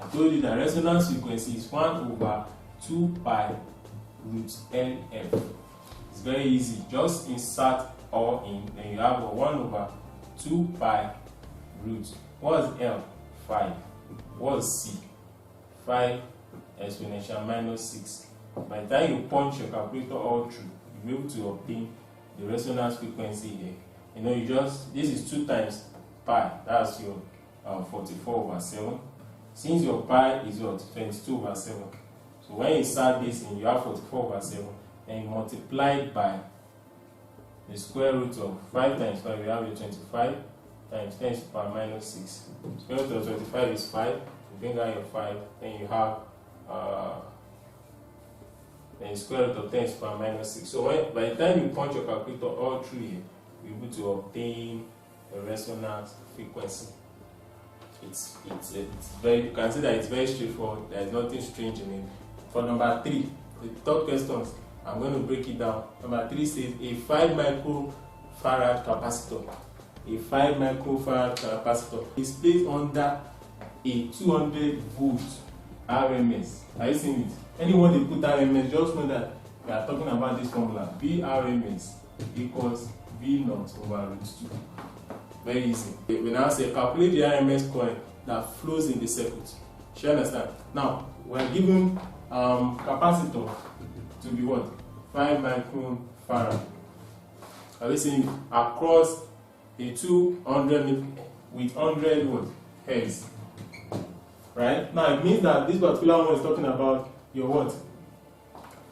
I told you that resonance frequency is 1 over 2 pi root NF. It's very easy. Just insert all in, then you have a 1 over 2 pi root. What's L? 5. What's C? 5 exponential minus 6. By the time you punch your calculator all through, you'll be able to obtain the resonance frequency here. You know, this is 2 times pi, that's your 44 over 7. Since your pi is what? 22 over 7. So when you start this in, you have 44 over 7, and you multiply it by the square root of 5 times 5, you have your 25 times 10 to the power minus 6. Square root of 25 is 5, you bring out your 5, then you have then the square root of 10 to the power minus 6. So by the time you punch your calculator all through here, you're able to obtain a resonance frequency. It's very, you can see that it's very straightforward. There is nothing strange in it. For number 3, the third questions, I'm going to break it down. Number 3 says a 5 microfarad capacitor. A 5 microfarad capacitor is placed under a 200 volt RMS. Are you seeing it? Anyone they put RMS, just know that we are talking about this formula. VRMS equals V0 over root 2. Very easy. We now say calculate the RMS current that flows in the circuit. You understand? Now, we're given capacitor to be what? 5 microfarad. Are we saying across a 200 with 100 what? Hertz. Right? Now, it means that this particular one is talking about your what?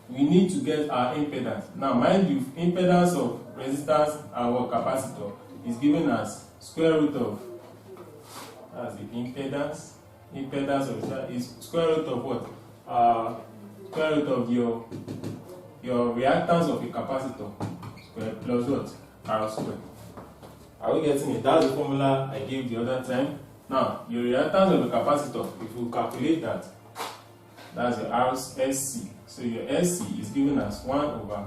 We need to get our impedance. Now, mind you, impedance of resistance our capacitor is given as square root of, that's the impedance. Impedance of that is square root of what? Square root of your reactance of a capacitor square plus what? R square. Are we getting it? That's the formula I gave the other time. Now, your reactance of a capacitor, if you calculate that, that's your RSC. So your SC is given as 1 over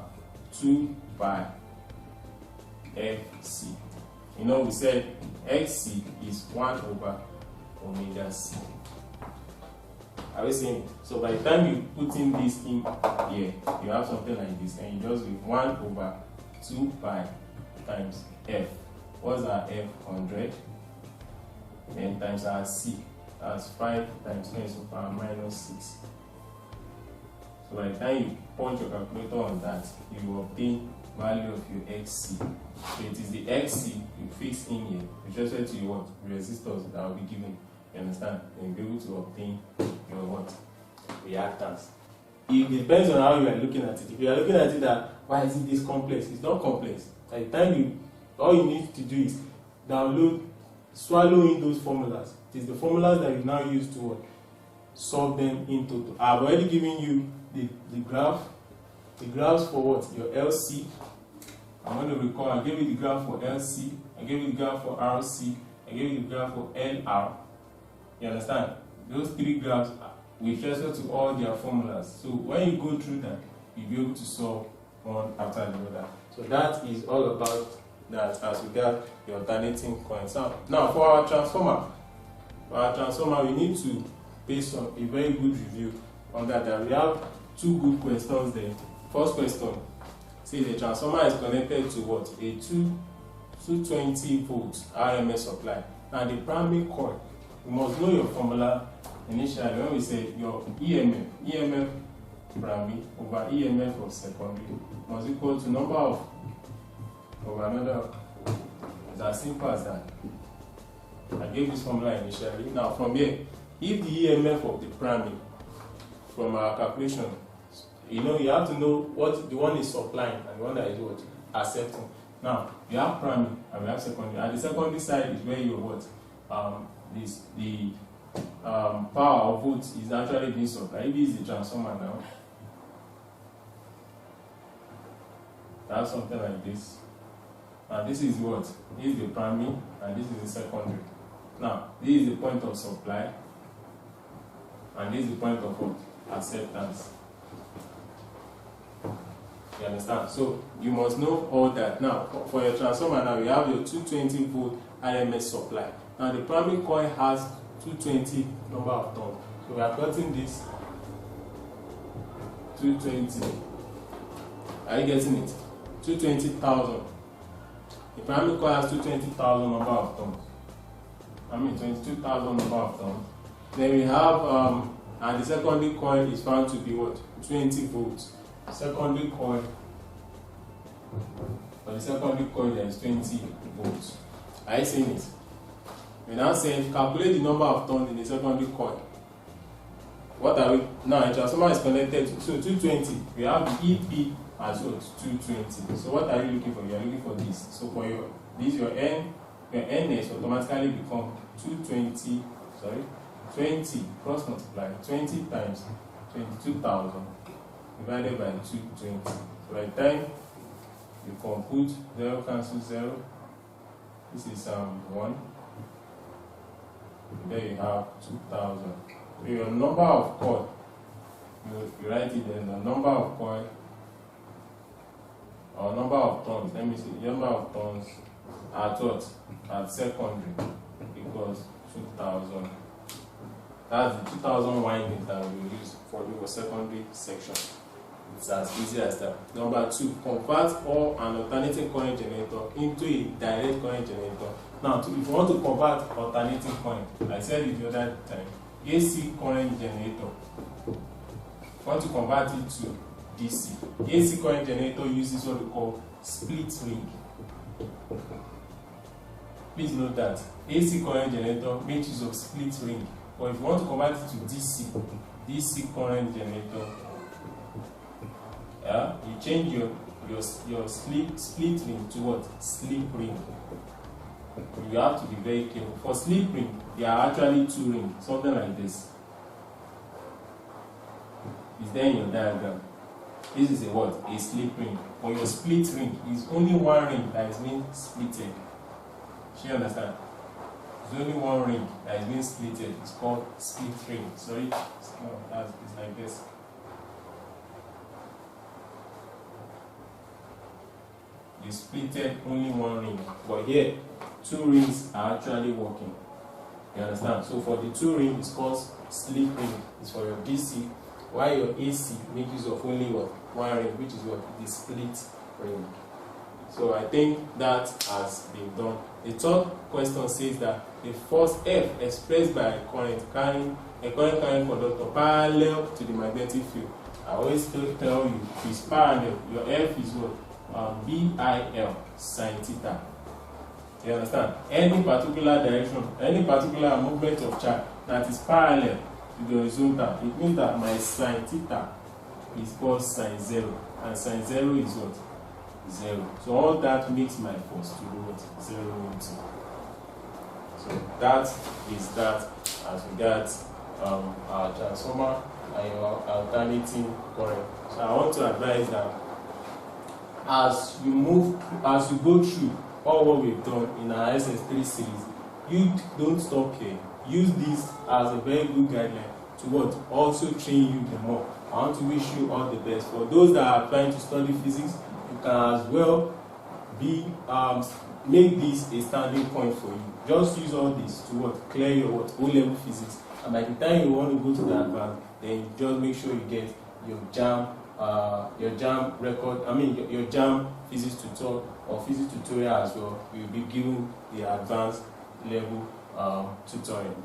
2 pi FC. You know, we said XC is 1 over omega C. Are we seeing it? So by the time you put in this in here, you have something like this, and you just give 1 over 2 pi times F. What's our F? 100. Then times our C. That's 5 times 10 to the power minus 6. So by the time you punch your calculator on that, you will obtain value of your XC. So it is the XC you fix in here, with respect to your what? Resistors that will be given. You understand? And you'll be able to obtain your what? Reactance. It depends on how you are looking at it. If you are looking at it that why is it this complex? It's not complex. By the time all you need to do is download, swallow in those formulas. It is the formulas that you now use to what? Solve them into. I've already given you the graph. The graphs for what? Your LC. I'm going to recall, I gave you the graph for LC, I gave you the graph for RC, I gave you the graph for LR. You understand? Those 3 graphs with respect to all their formulas. So when you go through that, you'll be able to solve one after the other. So that is all about that as regards the alternating coins. Now for our transformer, we need to base on a very good review on that. We have 2 good questions there. First question, say the transformer is connected to what? A 220 volts RMS supply. Now the primary coil, you must know your formula initially when we say your EMF primary over EMF of secondary must equal to number of over another. It's as simple as that. I gave this formula initially. Now from here, if the EMF of the primary from our calculation, you know, you have to know what the one is supplying and the one that is what? Accepting. Now, you have primary and we have secondary. And the secondary side is where your what? The power of volts is actually being supplied. This is the transformer now. That's something like this. And this is what? This is the primary and this is the secondary. Now, this is the point of supply and this is the point of what? Acceptance. You understand? So you must know all that. Now for your transformer, now you have your 220 volt RMS supply. Now the primary coil has 220 number of tons. So we are plotting this 220. Are you getting it? 220,000. The primary coil has 220,000 number of tons. 22,000 number of tons. Then we have and the secondary coil is found to be what? 20 volts. Secondary coil. For the secondary coil there is 20 volts. Are you seeing it? We now say calculate the number of turns in the secondary coil. What are we now? A transformer is connected to 220. We have the EP as well, 220. So what are you looking for? You are looking for this. So for your your NS automatically become 220. 20 cross multiply 20 times 22,000 divided by 220. So by the time you compute 0 cancel 0, this is 1. There you have 2,000. So your number of coil, you write it there, the number of coil or number of turns. Let me see, the number of turns at what? At secondary equals 2,000. That's the 2,000 windings that we will use for your secondary section. It's as easy as that. Number 2, convert all an alternating current generator into a direct current generator. Now, if you want to convert alternating current, I said it the other time, AC current generator. If you want to convert it to DC, AC current generator uses what we call split ring. Please note that AC current generator makes use of split ring. But if you want to convert it to DC current generator, you change your split ring to what? Slip ring. You have to be very careful. For slip ring, there are actually 2 rings, something like this. Is there in your diagram? This is a what? A slip ring. For your split ring, is only 1 ring that is being splitted. Do you understand? There's only 1 ring that is being splitted. It's called split ring. Sorry, it's like this. You splitted only 1 ring, but here 2 rings are actually working. You understand? So for the 2 rings, it's called slip ring. It's for your DC, while your AC makes use of only what? 1 ring, which is what? The split ring. So I think that has been done. The third question says that the force F expressed by a current carrying conductor parallel to the magnetic field. I always tell you it's parallel. Your F is what? BIL sin theta. You understand? Any particular direction, any particular movement of charge that is parallel to the horizontal, it means that my sin theta is called sin 0, and sin 0 is what? 0. So all that makes my force to do what? 0 Newton. So that is that as regards our transformer and your alternating current. So I want to advise that as you go through all what we've done in our SS3 series, you don't stop here. Use this as a very good guideline to what? Also train you the more. I want to wish you all the best. For those that are trying to study physics, you can as well make this a standing point for you. Just use all this to what? Clear your what? O-level physics. And by the time you want to go to the advanced, then just make sure you get your JAMB record, your JAMB physics tutor or physics tutorial as well. You'll be given the advanced level tutorial.